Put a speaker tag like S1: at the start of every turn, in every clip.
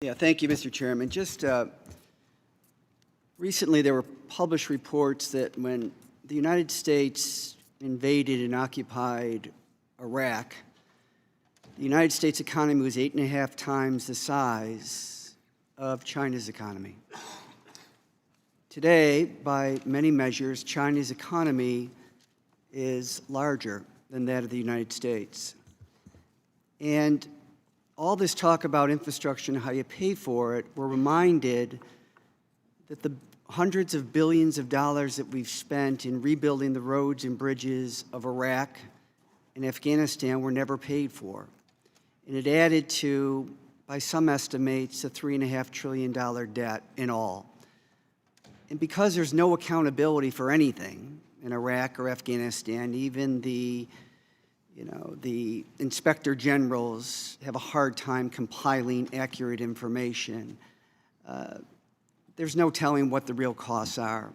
S1: Yeah, thank you, Mr. Chairman. Just recently there were published reports that when the United States invaded and occupied Iraq, the United States economy was 8.5 times the size of China's economy. Today, by many measures, China's economy is larger than that of the United States. And all this talk about infrastructure and how you pay for it, we're reminded that the hundreds of billions of dollars that we've spent in rebuilding the roads and bridges of Iraq and Afghanistan were never paid for. And it added to, by some estimates, a $3.5 trillion debt in all. And because there's no accountability for anything in Iraq or Afghanistan, even the inspector generals have a hard time compiling accurate information. There's no telling what the real costs are.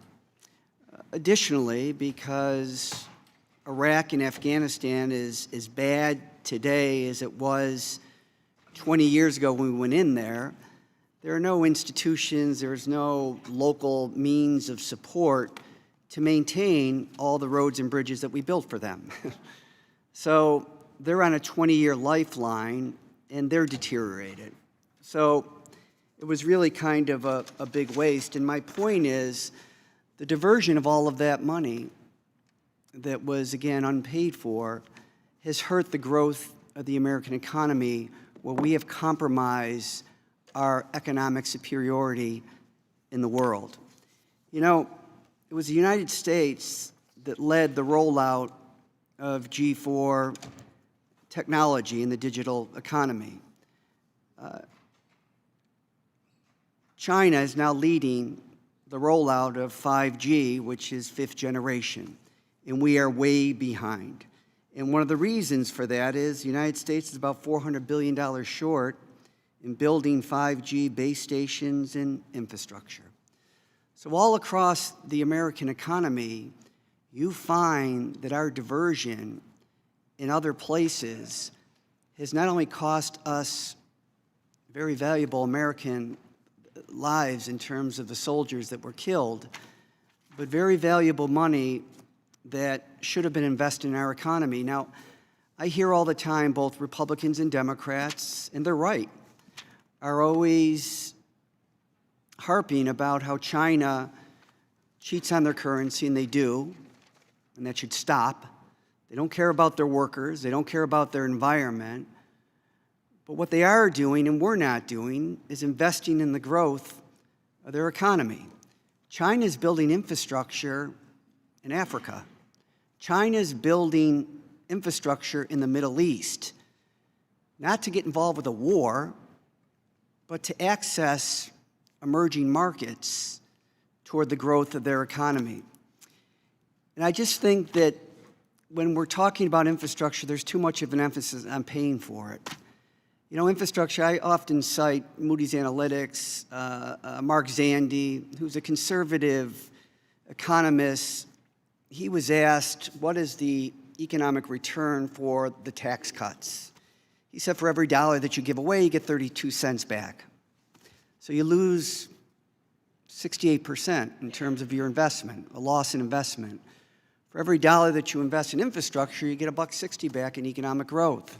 S1: Additionally, because Iraq and Afghanistan is as bad today as it was 20 years ago when we went in there, there are no institutions, there's no local means of support to maintain all the roads and bridges that we built for them. So they're on a 20-year lifeline, and they're deteriorated. So it was really kind of a big waste. And my point is, the diversion of all of that money that was, again, unpaid for has hurt the growth of the American economy, where we have compromised our economic superiority in the world. You know, it was the United States that led the rollout of G4 technology in the digital economy. China is now leading the rollout of 5G, which is 5th generation, and we are way behind. And one of the reasons for that is the United States is about $400 billion short in building 5G base stations and infrastructure. So all across the American economy, you find that our diversion in other places has not only cost us very valuable American lives in terms of the soldiers that were killed, but very valuable money that should have been invested in our economy. Now, I hear all the time both Republicans and Democrats, and they're right, are always harping about how China cheats on their currency, and they do, and that should stop. They don't care about their workers. They don't care about their environment. But what they are doing, and we're not doing, is investing in the growth of their economy. China is building infrastructure in Africa. China is building infrastructure in the Middle East, not to get involved with a war, but to access emerging markets toward the growth of their economy. And I just think that when we're talking about infrastructure, there's too much of an emphasis on paying for it. You know, infrastructure, I often cite Moody's Analytics, Mark Zandi, who's a conservative economist. He was asked, what is the economic return for the tax cuts? He said, for every dollar that you give away, you get 32 cents back. So you lose 68% in terms of your investment, a loss in investment. For every dollar that you invest in infrastructure, you get $1.60 back in economic growth.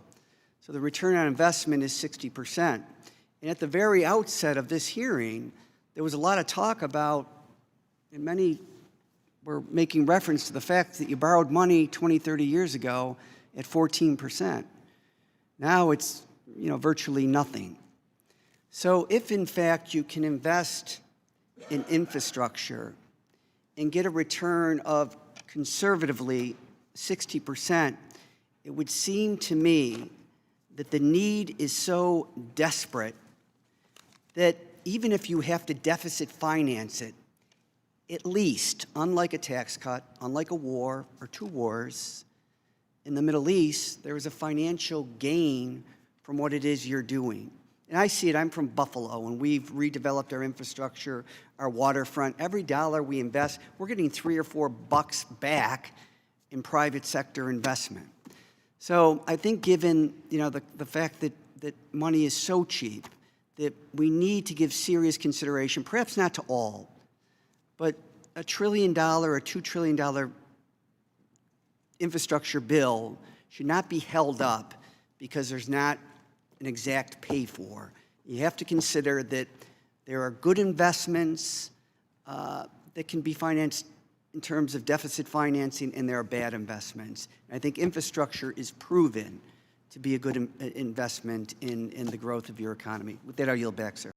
S1: So the return on investment is 60%. And at the very outset of this hearing, there was a lot of talk about, and many were making reference to the fact that you borrowed money 20, 30 years ago at 14%. Now it's, virtually nothing. So if in fact you can invest in infrastructure and get a return of conservatively 60%, it would seem to me that the need is so desperate that even if you have to deficit finance it, at least, unlike a tax cut, unlike a war or two wars, in the Middle East, there is a financial gain from what it is you're doing. And I see it, I'm from Buffalo, and we've redeveloped our infrastructure, our waterfront. Every dollar we invest, we're getting $3 or $4 back in private sector investment. So I think given the fact that money is so cheap, that we need to give serious consideration, perhaps not to all, but $1 trillion or $2 trillion infrastructure bill should not be held up because there's not an exact pay for. You have to consider that there are good investments that can be financed in terms of deficit financing, and there are bad investments. I think infrastructure is proven to be a good investment in the growth of your economy. With that, I'll yield back, sir.